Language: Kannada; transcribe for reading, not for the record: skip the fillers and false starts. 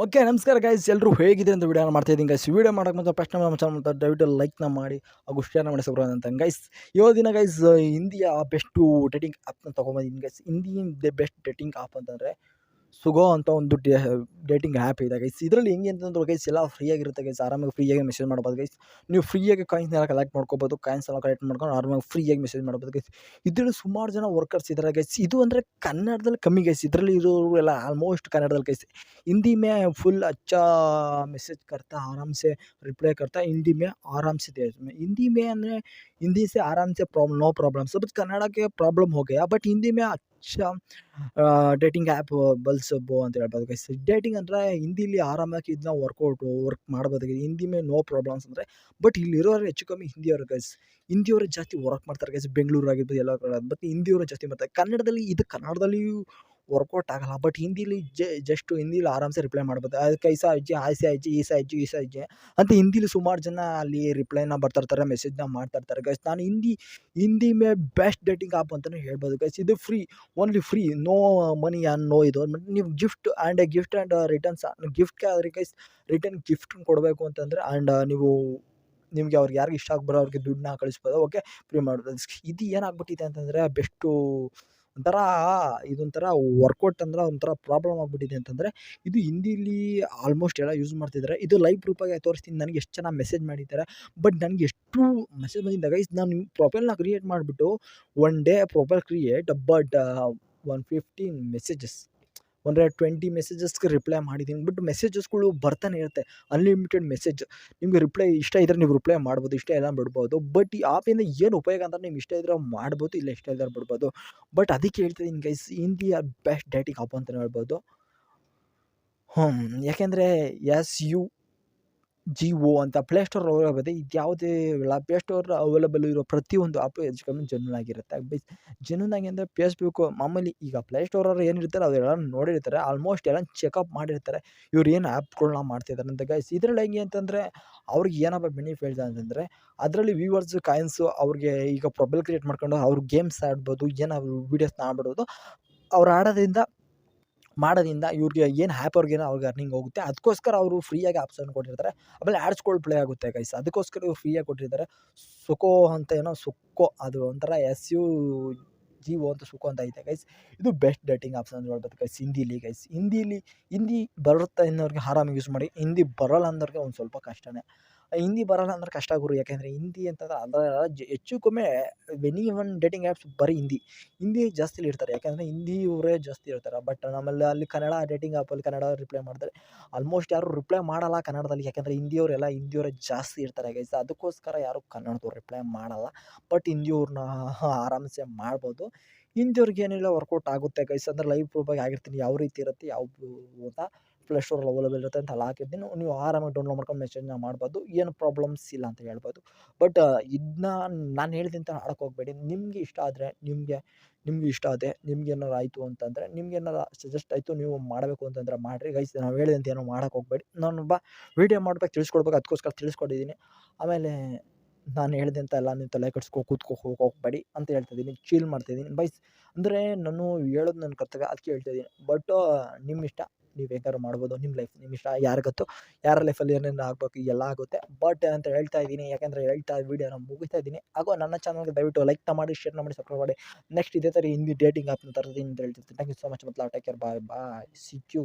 ಓಕೆ, ನಮಸ್ಕಾರ ಗೈಸ್. ಎಲ್ಲರೂ ಹೇಗಿದೆ ಅಂತ ವಿಡಿಯೋನ ಮಾಡ್ತಾ ಇದ್ದೀನಿ ಗೈಸ್. ವಿಡಿಯೋ ಮಾಡೋಕೆ ಮತ್ತು ಫಸ್ಟ್ ನಮ್ಮ ಚಾನಲ್ ದಯವಿಟ್ಟು ಲೈಕ್ನ ಮಾಡಿ ಹಾಗೂ ಶೇರ್ನ ಮಾಡಿ ಸಬ್ಸ್ಕ್ರೈಬ್ ಅಂತ ಗೈಸ್. ಇವತ್ತಿನ ದಿನ ಗೈಸ್ ಇಂಡಿಯಾ ಬೆಸ್ಟು ಡೇಟಿಂಗ್ ಆ್ಯಪ್ನ ತೊಗೊಂಬಂದಿದ್ದೀನಿ guys. Indian best dating app ಅಂತಂದರೆ ಸುಗೋ ಅಂತ ಒಂದು ಡೇಟಿಂಗ್ ಆ್ಯಪ್ ಇದೆ ಗೈಸ್. ಇದರಲ್ಲಿ ಹೆಂಗೆ ಅಂತಂದ್ರೆ ಗೈಸ್ ಎಲ್ಲ ಫ್ರೀಯಾಗಿರುತ್ತೆ ಗೈಸ್. ಆರಾಮಾಗಿ ಫ್ರೀಯಾಗಿ ಮೆಸೇಜ್ ಮಾಡ್ಬೋದು ಗೈಸ್. ನೀವು ಫ್ರೀಯಾಗಿ ಕಾಯಿನ್ಸ್ನೆಲ್ಲ ಕಲೆಕ್ಟ್ ಮಾಡ್ಕೋಬೋದು. ಕಾಯಿನ್ಸ್ ಎಲ್ಲ ಕಲೆಕ್ಟ್ ಮಾಡ್ಕೊಂಡು ಆರಾಮಾಗಿ ಫ್ರೀಯಾಗಿ ಮೆಸೇಜ್ ಮಾಡ್ಬೋದು ಗೈಸ್. ಇದರಲ್ಲಿ ಸುಮಾರು ಜನ ವರ್ಕರ್ಸ್ ಇದ್ದಾರೆ ಗೈಸ್. ಇದು ಅಂದರೆ ಕನ್ನಡದಲ್ಲಿ ಕಮ್ಮಿ ಗೈಸ್. ಇದರಲ್ಲಿ ಇರೋರು ಎಲ್ಲ ಆಲ್ಮೋಸ್ಟ್ ಕನ್ನಡದಲ್ಲಿ ಗೈಸ್. हिंदी में फुल अच्छा मैसेज करता आराम से रिप्लाई करता हिंदी में आराम से दे इसमें हिंदी में ಅಂದರೆ हिंदी से आराम से नो प्रॉब्लम सब कन्नड़ के प्रॉब्लम हो गया बट हिंदी में अच्छा ಡೇಟಿಂಗ್ ಆ್ಯಪ್ ಬಲ್ಸಬ್ಬು ಅಂತ ಹೇಳ್ಬೋದು ಗೈಸ್. ಡೇಟಿಂಗ್ ಅಂದರೆ ಹಿಂದಿಲಿ ಆರಾಮಾಗಿ ಇದನ್ನ ವರ್ಕ್ ಮಾಡ್ಬೋದು ಹಿಂದಿ ಮೇಲೆ ನೋ ಪ್ರಾಬ್ಲಮ್ಸ್ ಅಂದರೆ. ಬಟ್ ಇಲ್ಲಿರೋರು ಹೆಚ್ಚು ಕಮ್ಮಿ ಹಿಂದಿಯವರು ಗೈಸ್. ಹಿಂದಿಯವರು ಜಾಸ್ತಿ ವರ್ಕ್ ಮಾಡ್ತಾರೆ ಗೈಸ್. ಬೆಂಗಳೂರು ಆಗಿರ್ಬೋದು ಎಲ್ಲ ಕಡೆ. ಬಟ್ ಹಿಂದಿಯವರು ಜಾಸ್ತಿ ಮಾಡ್ತಾರೆ. ಕನ್ನಡದಲ್ಲಿ ವರ್ಕೌಟ್ ಆಗಲ್ಲ. ಬಟ್ ಹಿಂದಿಲಿ ಜಸ್ಟ್ ಹಿಂದಿಲಿ ಆರಾಮ್ಸೆ ರಿಪ್ಲೈ ಮಾಡ್ಬೋದು. ಅದಕ್ಕೆ ಐಸಾ ಅಜ್ಜಿ ಆಯ್ಸೆ ಅಜ್ಜಿ ಈಸಾ ಅಜ್ಜಿ ಈಸಾ ಅಜ್ಜಿ ಅಂತ ಹಿಂದಿಲಿ ಸುಮಾರು ಜನ ಅಲ್ಲಿ ರಿಪ್ಲೈನ ಬರ್ತಾಯಿರ್ತಾರೆ, ಮೆಸೇಜ್ನ ಮಾಡ್ತಾಯಿರ್ತಾರೆ ಗೈಸ್. ನಾನು ಹಿಂದಿ ಮೇ ಬೆಸ್ಟ್ ಡೇಟಿಂಗ್ ಆ್ಯಪ್ ಅಂತಲೇ ಹೇಳ್ಬೋದು ಗೈಸ್. ಇದು free, only free, no money and no ಇದು. ನೀವು ಗಿಫ್ಟ್ ಆ್ಯಂಡ್ ರಿಟರ್ನ್ಸ್ ಗಿಫ್ಟ್ಗೆ ಆದರೆ ಗೈಸ್ ರಿಟರ್ನ್ ಗಿಫ್ಟ್ ಕೊಡಬೇಕು ಅಂತಂದರೆ ಆ್ಯಂಡ್ ನಿಮಗೆ ಅವ್ರಿಗೆ ಯಾರಿಗೆ ಇಷ್ಟ ಆಗ್ಬರೋ ಅವ್ರಿಗೆ ದುಡ್ಡನ್ನ ಕಳಿಸ್ಬೋದು. ಓಕೆ, ಫ್ರೀ ಮಾಡ್ಬೋದು. ಇದು ಏನಾಗ್ಬಿಟ್ಟಿದೆ ಅಂತಂದರೆ ಬೆಸ್ಟು ಇದೊಂಥರ ವರ್ಕೌಟ್ ಅಂದ್ರೆ ಒಂಥರ ಪ್ರಾಬ್ಲಮ್ ಆಗಿಬಿಟ್ಟಿದೆ ಅಂತಂದರೆ ಇದು ಹಿಂದಿಲಿ ಆಲ್ಮೋಸ್ಟ್ ಎಲ್ಲ ಯೂಸ್ ಮಾಡ್ತಿದ್ದಾರೆ. ಇದು ಲೈವ್ ಪ್ರೂಫಾಗಿ ತೋರಿಸ್ತೀನಿ ನನಗೆ ಎಷ್ಟು ಜನ ಮೆಸೇಜ್ ಮಾಡಿದ್ದಾರೆ. ಬಟ್ ನನಗೆ ಎಷ್ಟು ಮೆಸೇಜ್ ಬಂದಿದ್ದ ಗೈಸ್. ನಾನು ಪ್ರೊಫೈಲ್ನ ಕ್ರಿಯೇಟ್ ಮಾಡಿಬಿಟ್ಟು one day profile create but 115 messages 120 ಮೆಸೇಜಸ್ಗೆ ರಿಪ್ಲೈ ಮಾಡಿದ್ದೀನಿ. ಬಟ್ ಮೆಸೇಜಸ್ಗಳು ಬರ್ತಾನೆ ಇರುತ್ತೆ, ಅನ್ಲಿಮಿಟೆಡ್ ಮೆಸೇಜ್. ನಿಮಗೆ ರಿಪ್ಲೈ ಇಷ್ಟ ಇದ್ದರೆ ನೀವು ರಿಪ್ಲೈ ಮಾಡ್ಬೋದು, ಇಷ್ಟ ಇಲ್ಲ ಬಿಡ್ಬೋದು. ಬಟ್ ಈ ಆ್ಯಪಿಂದ ಏನು ಉಪಯೋಗ ಅಂತ ನಿಮ್ಗೆ ಇಷ್ಟ ಇದ್ದರೆ ಮಾಡ್ಬೋದು, ಇಲ್ಲ ಇಷ್ಟ ಇದ್ದರೆ ಬಿಡ್ಬೋದು. ಬಟ್ ಅದಕ್ಕೆ ಹೇಳ್ತಿದ್ದೀನಿ guys, India best dating app ಅಂತಲೇ ಹೇಳ್ಬೋದು. ಯಾಕೆಂದರೆ SUGO ಅಂತ ಪ್ಲೇಸ್ಟೋರ್ ಅವೈಲೇಬಲ್. ಇದು ಯಾವುದೇ ಪ್ಲೇಸ್ಟೋರ್ ಅವೈಲೇಬಲ್ ಇರೋ ಪ್ರತಿಯೊಂದು ಆ್ಯಪು ಹೆಚ್ಚು ಕಮ್ಮಿ ಜೆನ್ಯೂನ್ ಆಗಿರುತ್ತೆ. ಜೆನ್ಯೂನ್ ಆಗಿ ಅಂದರೆ ಫೇಸ್ಬುಕ್ಕು ಮಾಮೂಲಿ ಈಗ ಪ್ಲೇಸ್ಟೋರವ್ರು ಏನಿರ್ತಾರೆ ಅದೆಲ್ಲ ನೋಡಿರ್ತಾರೆ, ಆಲ್ಮೋಸ್ಟ್ ಎಲ್ಲ ಚೆಕಪ್ ಮಾಡಿರ್ತಾರೆ ಇವ್ರು ಏನು ಆ್ಯಪ್ಗಳನ್ನ ಮಾಡ್ತಿದ್ದಾರೆ ಅಂತ ಗೈಸ್. ಇದರಲ್ಲಿ ಹೆಂಗೆ ಅಂತಂದರೆ ಅವ್ರಿಗೆ ಏನಪ್ಪ ಬೆನಿಫಿಟ್ ಅಂತಂದರೆ ಅದರಲ್ಲಿ ವ್ಯೂವರ್ಸ್ ಕಾಯಿನ್ಸು ಅವ್ರಿಗೆ ಈಗ ಪ್ರೊಫೈಲ್ ಕ್ರಿಯೇಟ್ ಮಾಡ್ಕೊಂಡು ಅವ್ರು ಗೇಮ್ಸ್ ಆಡ್ಬೋದು, ಏನೋ ವೀಡಿಯೋಸ್ನ ಆಡ್ಬಿಡೋದು. ಅವ್ರು ಮಾಡೋದ್ರಿಂದ ಇವ್ರಿಗೆ ಏನು ಆ್ಯಪ್ ಅವ್ರಿಗೇನೋ ಅವ್ರಿಗೆ ಅರ್ನಿಂಗ್ ಹೋಗುತ್ತೆ. ಅದಕ್ಕೋಸ್ಕರ ಅವರು ಫ್ರೀಯಾಗಿ ಆಪ್ಷನ್ ಕೊಟ್ಟಿರ್ತಾರೆ. ಆಮೇಲೆ ಆ್ಯಡ್ಸ್ಗಳು ಪ್ಲೇ ಆಗುತ್ತೆ ಗೈಸ್. ಅದಕ್ಕೋಸ್ಕರ ಇವ್ರು ಫ್ರೀಯಾಗಿ ಕೊಟ್ಟಿರ್ತಾರೆ. ಸುಕೋ ಅಂತ ಏನೋ ಸುಕ್ಕೋ, ಅದು ಒಂಥರ SUGO ಅಂತ ಸುಕೋ ಅಂತ ಐತೆ ಗೈಸ್. ಇದು ಬೆಸ್ಟ್ ಡೇಟಿಂಗ್ ಆಪ್ಷನ್ ಅಂತ ಹೇಳ್ಬೋದು ಗೈಸ್. ಹಿಂದಿ ಹಿಂದಿ ಬರುತ್ತೆ ಅನ್ನೋರಿಗೆ ಆರಾಮಾಗಿ ಯೂಸ್ ಮಾಡಿ. ಹಿಂದಿ ಬರೋಲ್ಲ ಅಂದವ್ರಿಗೆ ಒಂದು ಸ್ವಲ್ಪ ಕಷ್ಟನೇ. ಹಿಂದಿ ಬರೋಲ್ಲ ಅಂದ್ರೆ ಕಷ್ಟ ಗುರು. ಯಾಕೆಂದರೆ ಹಿಂದಿ ಅಂತಂದ್ರೆ ಅದರ ಹೆಚ್ಚು ಕಮ್ಮಿ ಎನಿ ಒನ್ ಡೇಟಿಂಗ್ ಆ್ಯಪ್ಸ್ ಬರೀ ಹಿಂದಿ ಜಾಸ್ತಿ ಇರ್ತಾರೆ. ಯಾಕೆಂದರೆ ಹಿಂದಿಯವರೇ ಜಾಸ್ತಿ ಇರ್ತಾರೆ. ಬಟ್ ನಮ್ಮಲ್ಲಿ ಅಲ್ಲಿ ಕನ್ನಡ ಡೇಟಿಂಗ್ ಆ್ಯಪಲ್ಲಿ ಕನ್ನಡ ರಿಪ್ಲೈ ಮಾಡ್ತಾರೆ. ಆಲ್ಮೋಸ್ಟ್ ಯಾರು ರಿಪ್ಲೈ ಮಾಡಲ್ಲ ಕನ್ನಡದಲ್ಲಿ. ಯಾಕೆಂದರೆ ಹಿಂದಿಯವರೇ ಜಾಸ್ತಿ ಇರ್ತಾರೆ ಗೈಸ್. ಅದಕ್ಕೋಸ್ಕರ ಯಾರು ಕನ್ನಡದವ್ರು ರಿಪ್ಲೈ ಮಾಡಲ್ಲ. ಬಟ್ ಹಿಂದಿಯವ್ರನ್ನ ಆರಾಮ್ಸೆ ಮಾಡ್ಬೋದು. ಹಿಂದಿಯವ್ರಿಗೆ ಏನಿಲ್ಲ ವರ್ಕೌಟ್ ಆಗುತ್ತೆ ಗೈಸ್. ಅಂದರೆ ಲೈವ್ ಪ್ರೂಫಾಗಿ ಆಗಿರ್ತೀನಿ ಯಾವ ರೀತಿ ಇರುತ್ತೆ ಯಾವುದು ಅಂತ ಪ್ಲೇಸ್ಟೋರಲ್ಲಿ ಅವೈಲೇಬಲ್ ಇರುತ್ತೆ ಅಂತ ಅಲ್ಲಿ ಹಾಕಿರ್ತೀನಿ. ನೀವು ಆರಾಮಾಗಿ ಡೌನ್ಲೋಡ್ ಮಾಡ್ಕೊಂಡು ಮೆಸೇಜ್ನ ಮಾಡ್ಬೋದು. ಏನು ಪ್ರಾಬ್ಲಮ್ಸ್ ಇಲ್ಲ ಅಂತ ಹೇಳ್ಬೋದು. ಬಟ್ ಇದನ್ನ ನಾನು ಹೇಳಿದೆ ಅಂತ ಆಡೋಕ್ಕೆ ಹೋಗಬೇಡಿ. ನಿಮಗೆ ಇಷ್ಟ ಆದರೆ ನಿಮ್ಗೇನಾರು ಆಯಿತು ಅಂತಂದರೆ ನಿಮ್ಗೇನಾರು ಸಜೆಸ್ಟ್ ಆಯಿತು ನೀವು ಮಾಡಬೇಕು ಅಂತಂದರೆ ಮಾಡಿರಿ ಗೈಸ್. ನಾವು ಹೇಳಿದೆ ಅಂತ ಏನೋ ಮಾಡೋಕ್ಕೆ ಹೋಗಬೇಡಿ. ನಾನೊಬ್ಬ ವೀಡಿಯೋ ಮಾಡ್ಬೇಕು, ತಿಳಿಸ್ಕೊಡ್ಬೇಕು, ಅದಕ್ಕೋಸ್ಕರ ತಿಳಿಸ್ಕೊಟ್ಟಿದ್ದೀನಿ. ಆಮೇಲೆ ನಾನು ಹೇಳಿದೆ ಅಂತ ಎಲ್ಲ ನೀವು ತಲೆ ಕೆಡಿಸ್ಕೊ ಹೋಗಬೇಡಿ ಅಂತ ಹೇಳ್ತಾಯಿದ್ದೀನಿ. ಚೀಲ್ ಮಾಡ್ತಾಯಿದ್ದೀನಿ ಬೈಸ್. ಅಂದರೆ ನಾನು ಹೇಳೋದು ನನ್ನ ಕರ್ತವ್ಯ, ಅದಕ್ಕೆ ಹೇಳ್ತಾಯಿದ್ದೀನಿ. ಬಟ್ ನಿಮ್ಮ ಇಷ್ಟ, ನೀವು ಬೇಕಾದ್ರೂ ಮಾಡ್ಬೋದು. ನಿಮ್ಮ ಲೈಫ್ ನಿಮ್ಮ ಇಷ್ಟ. ಯಾರಿಗೊತ್ತು ಯಾರ ಲೈಫಲ್ಲಿ ಏನೇನು ಆಗಬೇಕು ಎಲ್ಲ ಆಗುತ್ತೆ. ಬಟ್ ಅಂತ ಹೇಳ್ತಾ ಇದ್ದೀನಿ. ಯಾಕೆಂದರೆ ವೀಡಿಯೋನ ಮುಗಿಸ್ತಾ ಇದ್ದೀನಿ. ಹಾಗೂ ನನ್ನ ಚಾನಲ್ಗೆ ದಯವಿಟ್ಟು ಲೈಕ್ನ ಮಾಡಿ, ಶೇರ್ನ ಮಾಡಿ, ಸಬ್ಸ್ಕ್ರೈಬ್ ಮಾಡಿ. ನೆಕ್ಸ್ಟ್ ಇದೇ ಥರ ಹಿಂದಿ ಡೇಟಿಂಗ್ ಆ್ಯಪ್ನ ತರ್ತೀನಿ ಅಂತ ಹೇಳ್ತಿರ್ತೀನಿ. Thank you so much. Take care. Bye see you.